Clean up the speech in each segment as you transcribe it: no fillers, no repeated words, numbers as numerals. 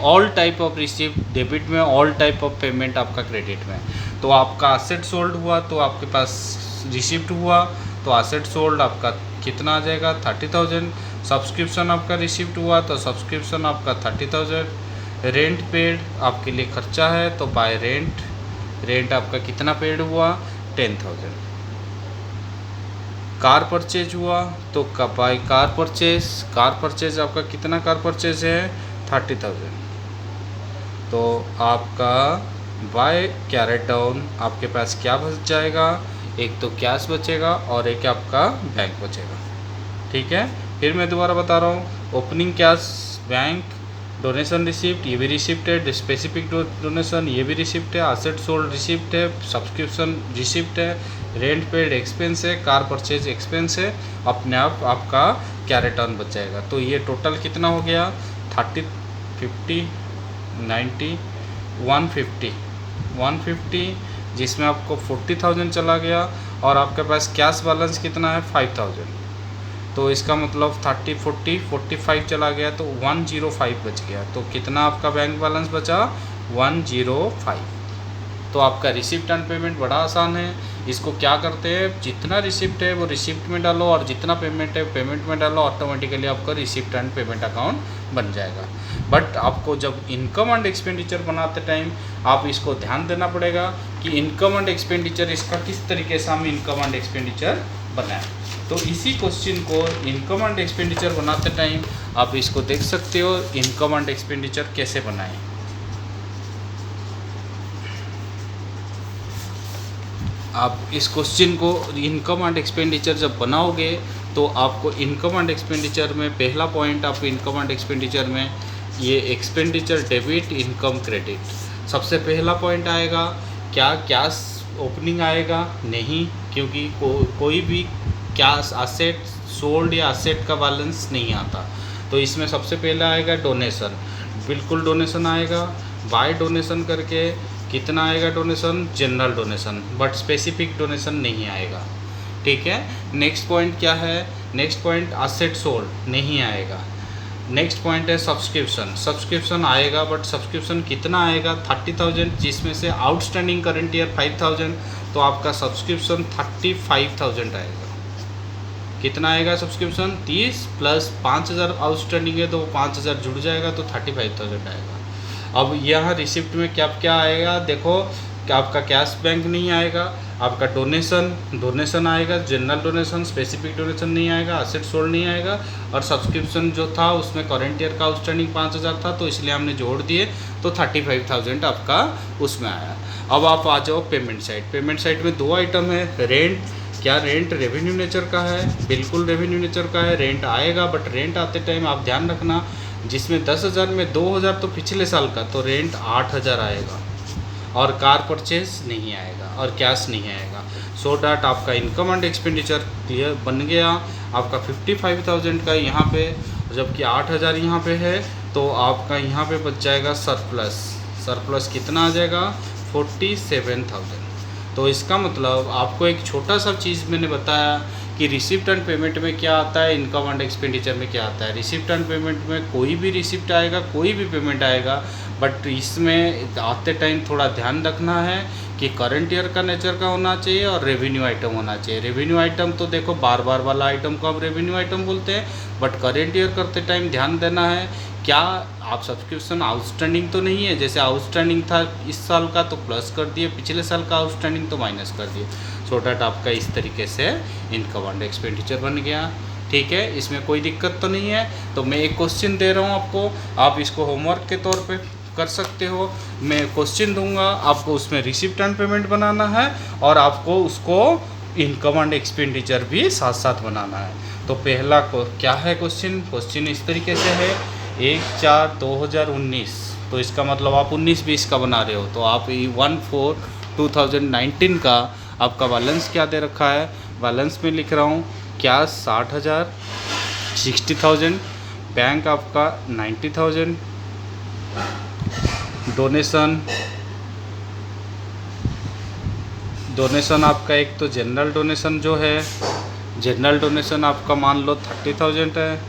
All type of receipt debit में, all type of payment आपका credit में। तो आपका असेट सोल्ड हुआ तो आपके पास रिसिप्ट हुआ, तो असेट सोल्ड आपका कितना आ जाएगा 30,000। सब्सक्रिप्शन आपका रिसिप्ट हुआ तो सब्सक्रिप्शन आपका 30,000। रेंट पेड आपके लिए खर्चा है तो बाय रेंट, रेंट आपका कितना पेड हुआ 10,000। कार परचेज हुआ तो by car purchase, car purchase आपका कितना कार परचेज है 30,000। तो आपका बाय कैरेट डाउन आपके पास क्या बच जाएगा, एक तो कैश बचेगा और एक आपका बैंक बचेगा। ठीक है, फिर मैं दोबारा बता रहा हूँ, opening cash bank, donation receipt ये भी रिसिप्ट है, स्पेसिफिक डोनेशन ये भी रिसिप्ट है, असेट सोल्ड रिसिप्ट है, सब्सक्रिप्शन रिसिप्ट है, रेंट पेड एक्सपेंस है, कार परचेज एक्सपेंस है, अपने आप आपका कैरेट ऑन बच जाएगा। तो ये टोटल कितना हो गया 30, 50, 90, 150, जिसमें आपको 40,000 चला गया और आपके पास कैश बैलेंस कितना है 5,000। तो इसका मतलब 30, 40, 45 चला गया तो 105 बच गया। तो कितना आपका बैंक बैलेंस बचा 105। तो आपका रिसिप्ट एंड पेमेंट बड़ा आसान है। इसको क्या करते हैं, जितना रिसिप्ट है वो रिसिप्ट में डालो और जितना पेमेंट है पेमेंट में डालो, ऑटोमेटिकली आपका रिसिप्ट एंड पेमेंट अकाउंट बन जाएगा। बट आपको जब इनकम एंड एक्सपेंडिचर बनाते टाइम आप इसको ध्यान देना पड़ेगा कि इनकम एंड एक्सपेंडिचर इसका किस तरीके से हम इनकम एंड एक्सपेंडिचर बनाएं। तो इसी क्वेश्चन को इनकम एंड एक्सपेंडिचर बनाते टाइम आप इसको देख सकते हो, इनकम एंड एक्सपेंडिचर कैसे बनाएं। आप इस क्वेश्चन को इनकम एंड एक्सपेंडिचर जब बनाओगे तो आपको इनकम एंड एक्सपेंडिचर में पहला पॉइंट, आपको इनकम एंड एक्सपेंडिचर में ये एक्सपेंडिचर डेबिट इनकम क्रेडिट सबसे पहला पॉइंट आएगा। क्या कैश ओपनिंग आएगा? नहीं, क्योंकि कोई भी कैश असेट सोल्ड या असेट का बैलेंस नहीं आता। तो इसमें सबसे पहला आएगा डोनेशन, बिल्कुल डोनेशन आएगा। बाय डोनेशन करके कितना आएगा donation, general donation, but specific donation नहीं आएगा। ठीक है, नेक्स्ट पॉइंट क्या है, नेक्स्ट पॉइंट असेट सोल्ड नहीं आएगा। नेक्स्ट पॉइंट है सब्सक्रिप्शन, सब्सक्रिप्शन आएगा बट सब्सक्रिप्शन कितना आएगा 30,000, जिसमें से आउटस्टैंडिंग करंट ईयर 5,000, तो आपका सब्सक्रिप्शन 35,000 आएगा। कितना आएगा सब्सक्रिप्शन 30 प्लस 5,000 आउटस्टैंडिंग है तो 5,000 जुड़ जाएगा तो 35,000 आएगा। अब यहाँ रिसिप्ट में क्या क्या आएगा देखो, क्या आपका कैश बैंक नहीं आएगा, आपका डोनेशन आएगा, जनरल डोनेशन, स्पेसिफिक डोनेशन नहीं आएगा, असेट सोल्ड नहीं आएगा, और सब्सक्रिप्शन जो था उसमें करंट ईयर का आउटस्टैंडिंग 5,000 था तो इसलिए हमने जोड़ दिए तो 35,000 आपका उसमें आया। अब आप आ जाओ पेमेंट साइड। पेमेंट साइड में दो आइटम है, रेंट, क्या रेंट रेवेन्यू नेचर का है? बिल्कुल रेवेन्यू नेचर का है, रेंट आएगा, बट रेंट आते टाइम आप ध्यान रखना जिसमें 10,000 में 2,000 तो पिछले साल का, तो रेंट 8,000 आएगा और कार परचेज नहीं आएगा और कैश नहीं आएगा। सो डैट आपका इनकम एंड एक्सपेंडिचर क्लियर बन गया। आपका 55,000 का यहाँ पे, जबकि 8,000 यहाँ पे है, तो आपका यहाँ पे बच जाएगा सरप्लस। सरप्लस कितना आ जाएगा 47,000। तो इसका मतलब आपको एक छोटा सा चीज़ मैंने बताया कि रिसिप्ट एंड पेमेंट में क्या आता है, इनकम एंड एक्सपेंडिचर में क्या आता है। रिसिप्ट एंड पेमेंट में कोई भी रिसिप्ट आएगा, कोई भी पेमेंट आएगा, बट इसमें आते टाइम थोड़ा ध्यान रखना है कि करंट ईयर का नेचर का होना चाहिए और रेवेन्यू आइटम होना चाहिए। रेवेन्यू आइटम तो देखो बार बार वाला आइटम को हम रेवेन्यू आइटम बोलते हैं, बट करंट ईयर करते टाइम ध्यान देना है क्या आप सब्सक्रिप्शन आउटस्टैंडिंग तो नहीं है, जैसे आउटस्टैंडिंग था इस साल का तो प्लस कर दिए, पिछले साल का आउटस्टैंडिंग तो माइनस कर दिए। सो डैट आपका इस तरीके से इनकम एंड एक्सपेंडिचर बन गया। ठीक है, इसमें कोई दिक्कत तो नहीं है। तो मैं एक क्वेश्चन दे रहा हूँ आपको, आप इसको होमवर्क के तौर पे कर सकते हो। मैं क्वेश्चन दूंगा आपको, उसमें रिसिप्ट एंड पेमेंट बनाना है और आपको उसको इनकम एंड एक्सपेंडिचर भी साथ साथ बनाना है। तो पहला को क्या है क्वेश्चन इस तरीके से है 1/4/2019, तो इसका मतलब आप 19-20 का बना रहे हो, तो आप 1/4/2019 का आपका बैलेंस क्या दे रखा है। बैलेंस में लिख रहा हूँ क्या 60,000, 60,000, बैंक आपका 90,000, डोनेशन आपका एक तो जनरल डोनेशन जो है, जनरल डोनेशन आपका मान लो 30,000 है,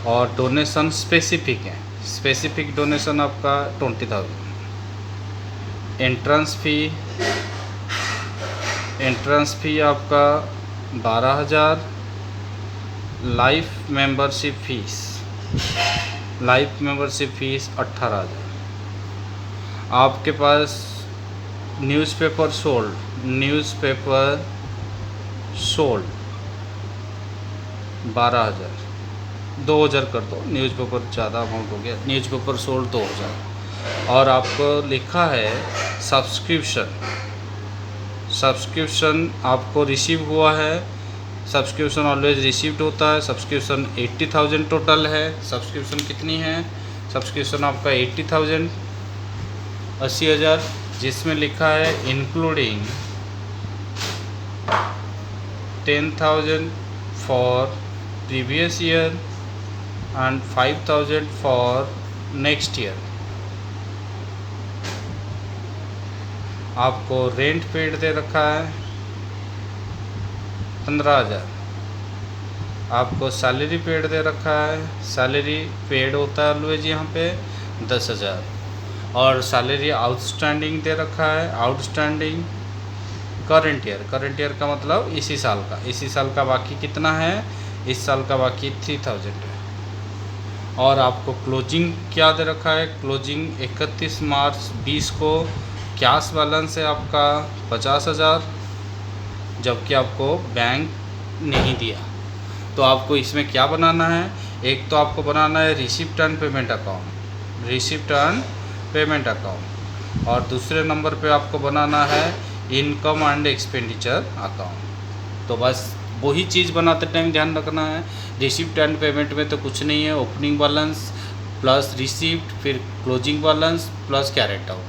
और डोनेशन स्पेसिफिक है। स्पेसिफिक डोनेशन आपका 20,000। एंट्रेंस फ़ी आपका 12,000। Life membership fees 18,000। आपके पास न्यूज़पेपर सोल्ड 12,000। 2,000 कर दो, न्यूज़पेपर ज़्यादा अमाउंट हो गया। Newspaper sold 2,000। और आपको लिखा है सब्सक्रिप्शन आपको रिसीव हुआ है। सब्सक्रिप्शन ऑलवेज रिसीव्ड होता है। सब्सक्रिप्शन 80,000 टोटल है। सब्सक्रिप्शन कितनी है? सब्सक्रिप्शन आपका 80,000, 80,000, जिसमें लिखा है including 10,000 for previous year and 5,000 for next year. आपको रेंट पेड दे रखा है 15,000। आपको सैलरी पेड दे रखा है। सैलरी पेड होता है ऑलवेज यहाँ पे 10,000। और सैलरी आउटस्टैंडिंग दे रखा है। आउटस्टैंडिंग करंट ईयर का मतलब इसी साल का बाकी कितना है? इस साल का बाकी 3,000 है। और आपको क्लोजिंग क्या दे रखा है? क्लोजिंग 31 मार्च 20 को कैश बैलेंस है आपका 50,000, जबकि आपको बैंक नहीं दिया। तो आपको इसमें क्या बनाना है? एक तो आपको बनाना है रिसिप्ट एंड पेमेंट अकाउंट, और दूसरे नंबर पे आपको बनाना है इनकम एंड एक्सपेंडिचर अकाउंट। तो बस वही चीज़ बनाते टाइम ध्यान रखना है। रिसिप्ट एंड पेमेंट में तो कुछ नहीं है, ओपनिंग बैलेंस प्लस रिसिप्ट, फिर closing balance plus carat out.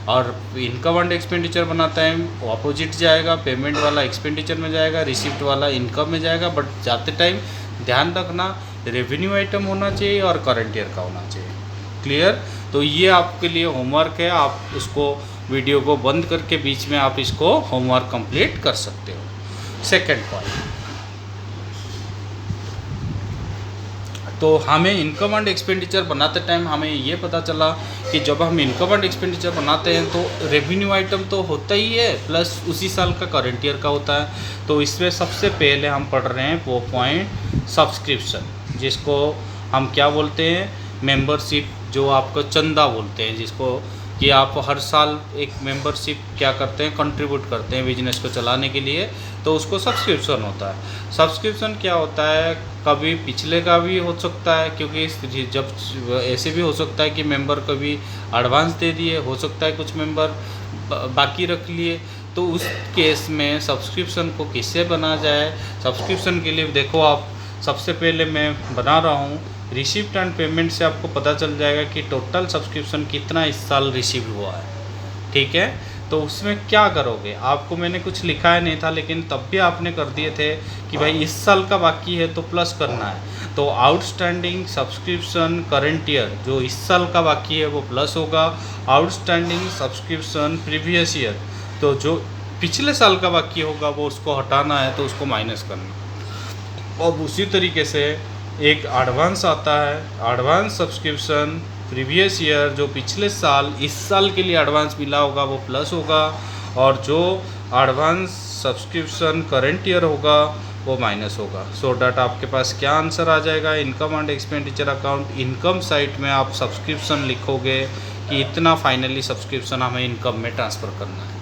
और इनकम एंड एक्सपेंडिचर बनाता है अपोजिट जाएगा, पेमेंट वाला एक्सपेंडिचर में जाएगा, रिसिप्ट वाला इनकम में जाएगा। बट जाते टाइम ध्यान रखना रेवेन्यू आइटम होना चाहिए और करंट ईयर का होना चाहिए। क्लियर? तो ये आपके लिए होमवर्क है। आप उसको वीडियो को बंद करके बीच में आप इसको होमवर्क कंप्लीट कर सकते हो। सेकेंड पॉइंट, तो हमें इनकम एंड एक्सपेंडिचर बनाते टाइम हमें ये पता चला कि जब हम इनकम एंड एक्सपेंडिचर बनाते हैं तो रेवेन्यू आइटम तो होता ही है, प्लस उसी साल का करंट ईयर का होता है। तो इसमें सबसे पहले हम पढ़ रहे हैं वो पॉइंट सब्सक्रिप्शन, जिसको हम क्या बोलते हैं? मेंबरशिप, जो आपको चंदा बोलते हैं, जिसको कि आप हर साल एक मेंबरशिप क्या करते हैं? कंट्रीब्यूट करते हैं बिजनेस को चलाने के लिए, तो उसको सब्सक्रिप्शन होता है। सब्सक्रिप्शन क्या होता है? कभी पिछले का भी हो सकता है, क्योंकि जब ऐसे भी हो सकता है कि मेंबर कभी एडवांस दे दिए, हो सकता है कुछ मेंबर बाकी रख लिए। तो उस केस में सब्सक्रिप्शन को किससे बना जाए? सब्सक्रिप्शन के लिए देखो, आप सबसे पहले मैं बना रहा हूँ रिसिप्ट एंड पेमेंट से आपको पता चल जाएगा कि टोटल सब्सक्रिप्शन कितना इस साल रिसीव हुआ है। ठीक है? तो उसमें क्या करोगे? आपको मैंने कुछ लिखाया नहीं था, लेकिन तब भी आपने कर दिए थे कि भाई इस साल का बाकी है तो प्लस करना है। तो आउटस्टैंडिंग सब्सक्रिप्शन करंट ईयर, जो इस साल का बाकी है वो प्लस होगा। आउटस्टैंडिंग सब्सक्रिप्शन प्रीवियस ईयर, तो जो पिछले साल का बाकी होगा वो उसको हटाना है, तो उसको माइनस करना। अब उसी तरीके से एक एडवांस आता है, एडवांस सब्सक्रिप्शन प्रीवियस ईयर, जो पिछले साल इस साल के लिए एडवांस मिला होगा वो प्लस होगा, और जो एडवांस सब्सक्रिप्शन करंट ईयर होगा वो माइनस होगा। सो डैट आपके पास क्या आंसर आ जाएगा? Income and expenditure account, income side में आप सब्सक्रिप्शन लिखोगे कि इतना फाइनली सब्सक्रिप्शन हमें इनकम में ट्रांसफ़र करना है।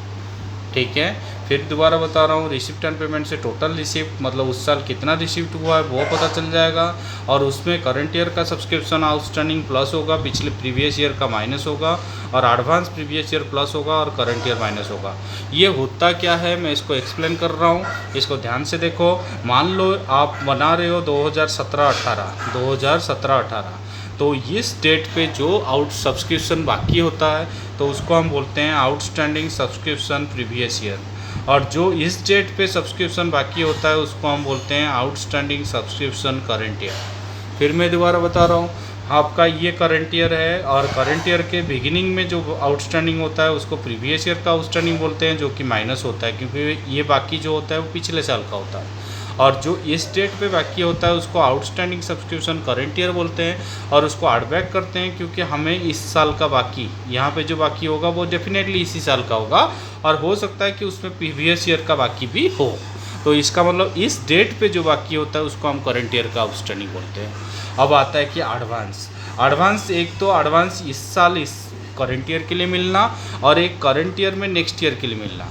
ठीक है? फिर दोबारा बता रहा हूँ, रिसिप्ट एंड पेमेंट से टोटल रिसिप्ट, मतलब उस साल कितना रिसिप्ट हुआ है वो पता चल जाएगा, और उसमें करंट ईयर का सब्सक्रिप्शन आउटस्टैंडिंग प्लस होगा, पिछले प्रीवियस ईयर का माइनस होगा, और एडवांस प्रीवियस ईयर प्लस होगा, और करंट ईयर माइनस होगा। ये होता क्या है मैं इसको एक्सप्लेन कर रहा हूँ, इसको ध्यान से देखो। मान लो आप बना रहे हो 2017-18, तो इस डेट पे जो आउट सब्सक्रिप्शन बाकी होता है तो उसको हम बोलते हैं आउटस्टैंडिंग सब्सक्रिप्शन प्रीवियस ईयर, और जो इस डेट पे सब्सक्रिप्शन बाकी होता है उसको हम बोलते हैं आउटस्टैंडिंग सब्सक्रिप्शन करंट ईयर। फिर मैं दोबारा बता रहा हूँ, आपका ये करंट ईयर है, और करंट ईयर के बिगिनिंग में जो आउटस्टैंडिंग होता है उसको प्रीवियस ईयर का आउटस्टैंडिंग बोलते हैं, जो कि माइनस होता है, क्योंकि ये बाकी जो होता है वो पिछले साल का होता है। और जो इस डेट पे बाकी होता है उसको आउटस्टैंडिंग सब्सक्रिप्शन करंट ईयर बोलते हैं और उसको ऐड बैक करते हैं, क्योंकि हमें इस साल का बाकी यहाँ पे जो बाकी होगा वो डेफिनेटली इसी साल का होगा और हो सकता है कि उसमें प्रीवियस ईयर का बाकी भी हो। तो इसका मतलब इस डेट पे जो बाकी होता है उसको हम करंट ईयर का आउटस्टैंडिंग बोलते हैं। अब आता है कि एडवांस एक तो एडवांस इस साल इस करंट ईयर के लिए मिलना और एक करंट ईयर में नेक्स्ट ईयर के लिए मिलना।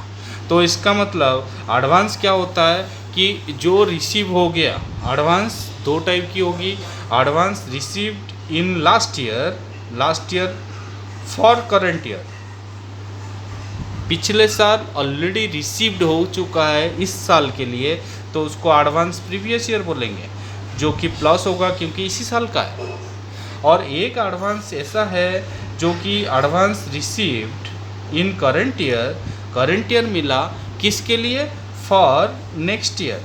तो इसका मतलब एडवांस क्या होता है कि जो रिसीव हो गया, एडवांस दो टाइप की होगी, advance received in last year for current year, पिछले साल ऑलरेडी रिसीव्ड हो चुका है इस साल के लिए तो उसको एडवांस प्रीवियस ईयर बोलेंगे, जो कि प्लस होगा क्योंकि इसी साल का है। और एक एडवांस ऐसा है जो कि advance received in current year मिला किसके लिए, फॉर नेक्स्ट ईयर,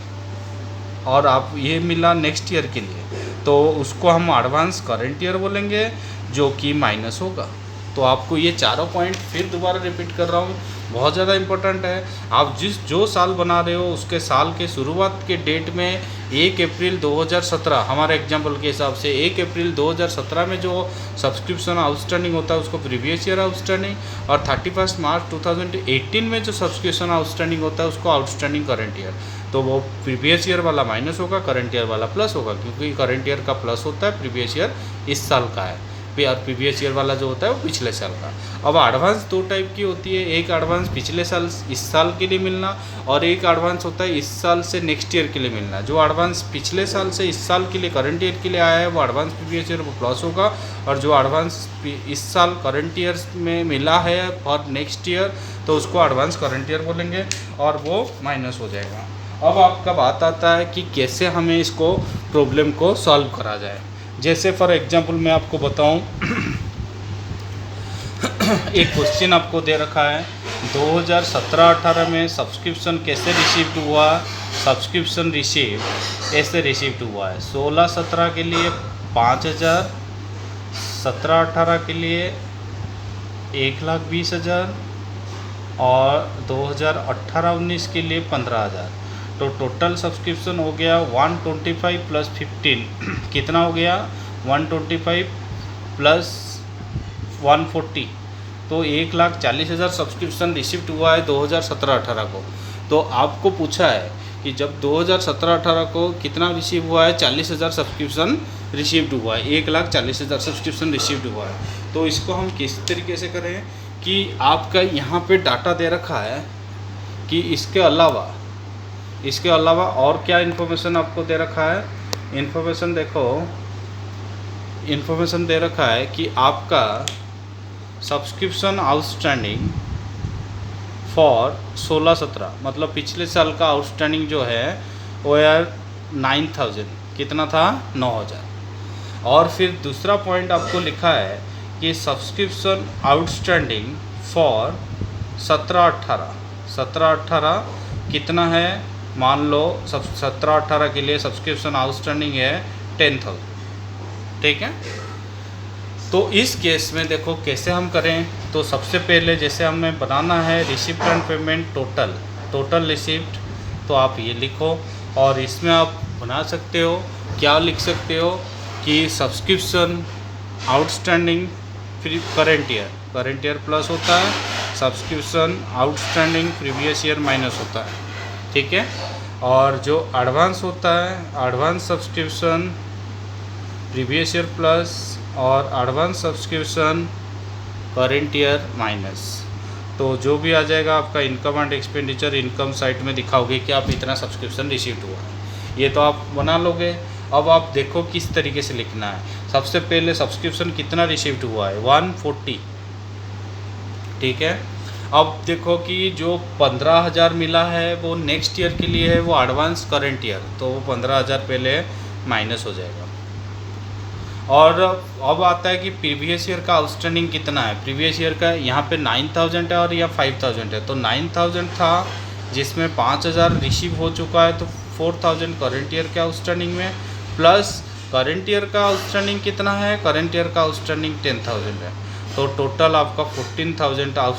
और आप ये मिला नेक्स्ट ईयर के लिए तो उसको हम एडवांस करंट ईयर बोलेंगे, जो कि माइनस होगा। तो आपको ये चारों पॉइंट फिर दोबारा रिपीट कर रहा हूँ, बहुत ज़्यादा इम्पोर्टेंट है। आप जो साल बना रहे हो उसके साल के शुरुआत के डेट में 1 अप्रैल 2017 हमारे एग्जाम्पल के हिसाब से 1 अप्रैल 2017 में जो सब्सक्रिप्शन आउटस्टैंडिंग होता है उसको प्रीवियस ईयर आउटस्टैंडिंग, और 31 मार्च 2018 में जो सब्सक्रिप्शन आउटस्टैंडिंग होता है उसको आउटस्टैंडिंग करंट ईयर। तो वो प्रीवियस ईयर वाला माइनस होगा, करंट ईयर वाला प्लस होगा, क्योंकि करंट ईयर का प्लस होता है, प्रीवियस ईयर इस साल का है और प्रीवियस ईयर वाला जो होता है वो पिछले साल का। अब एडवांस दो टाइप की होती है, एक एडवांस पिछले साल इस साल के लिए मिलना और एक एडवांस होता है इस साल से नेक्स्ट ईयर के लिए मिलना। जो एडवांस पिछले साल से इस साल के लिए करंट ईयर के लिए आया है वो एडवांस प्रीवियस ईयर वो प्लस होगा, और जो एडवांस इस साल करंट ईयर में मिला है फॉर नेक्स्ट ईयर तो उसको एडवांस करंट ईयर बोलेंगे और वो माइनस हो जाएगा। अब आपका बात आता है कि कैसे हमें इसको प्रॉब्लम को सॉल्व करा जाए। जैसे फॉर एग्जांपल मैं आपको बताऊं, एक क्वेश्चन आपको दे रखा है 2017-18 में सब्सक्रिप्शन कैसे रिसीव्ड हुआ, सब्सक्रिप्शन रिसीव ऐसे रिसीव्ड हुआ है। 16-17 के लिए 5000, 17-18 के लिए 1,20,000 और 2018-19 के लिए 15,000। तो टोटल सब्सक्रिप्शन हो गया 125 प्लस 15 कितना हो गया 125 प्लस 140, तो 1,40,000 सब्सक्रिप्शन रिसीव्ड हुआ है 2017-18 को। तो आपको पूछा है कि जब 2017-18 को कितना रिसीव हुआ है, 40,000 सब्सक्रिप्शन रिसीव्ड हुआ है, 1,40,000 सब्सक्रिप्शन रिसीव्ड हुआ है। तो इसको हम किस तरीके से करें कि आपका यहाँ पे डाटा दे रखा है कि इसके अलावा और क्या इन्फॉर्मेशन आपको दे रखा है। इन्फॉर्मेशन देखो, इन्फॉर्मेशन दे रखा है कि आपका सब्सक्रिप्शन आउटस्टैंडिंग फॉर 16-17 मतलब पिछले साल का आउटस्टैंडिंग जो है वो यार 9,000 कितना था 9,000। और फिर दूसरा पॉइंट आपको लिखा है कि सब्सक्रिप्शन आउटस्टैंडिंग फॉर 17-18 कितना है, मान लो 17-18 के लिए सब्सक्रिप्शन आउटस्टैंडिंग है 10,000, ठीक है। तो इस केस में देखो कैसे हम करें। तो सबसे पहले जैसे हमें बनाना है receipt and payment total receipt, तो आप ये लिखो और इसमें आप बना सकते हो, क्या लिख सकते हो कि सब्सक्रिप्शन आउटस्टैंडिंग फिर करंट ईयर प्लस होता है, subscription outstanding previous year minus होता है, ठीक है। और जो एडवांस होता है advance subscription previous year plus और advance subscription current year minus. तो जो भी आ जाएगा आपका income and expenditure income side में दिखाओगे कि आप इतना सब्सक्रिप्शन रिसीव्ड हुआ है, ये तो आप बना लोगे। अब आप देखो किस तरीके से लिखना है। सबसे पहले सब्सक्रिप्शन कितना रिसीव्ड हुआ है 140, ठीक है। अब देखो कि जो 15,000 मिला है वो नेक्स्ट ईयर के लिए है, वो एडवांस करंट ईयर, तो वो 15,000 पहले माइनस हो जाएगा। और अब आता है कि प्रीवियस ईयर का आउटस्टैंडिंग कितना है। प्रीवियस ईयर का यहाँ पे 9,000 है और यहाँ 5,000 है, तो 9,000 था जिसमें 5,000 रिसीव हो चुका है, तो 4,000 करंट ईयर के आउटस्टैंडिंग में, प्लस करंट ईयर का आउटस्टैंडिंग कितना है, करंट ईयर का आउटस्टैंडिंग 10,000 है, तो टोटल आपका 14,000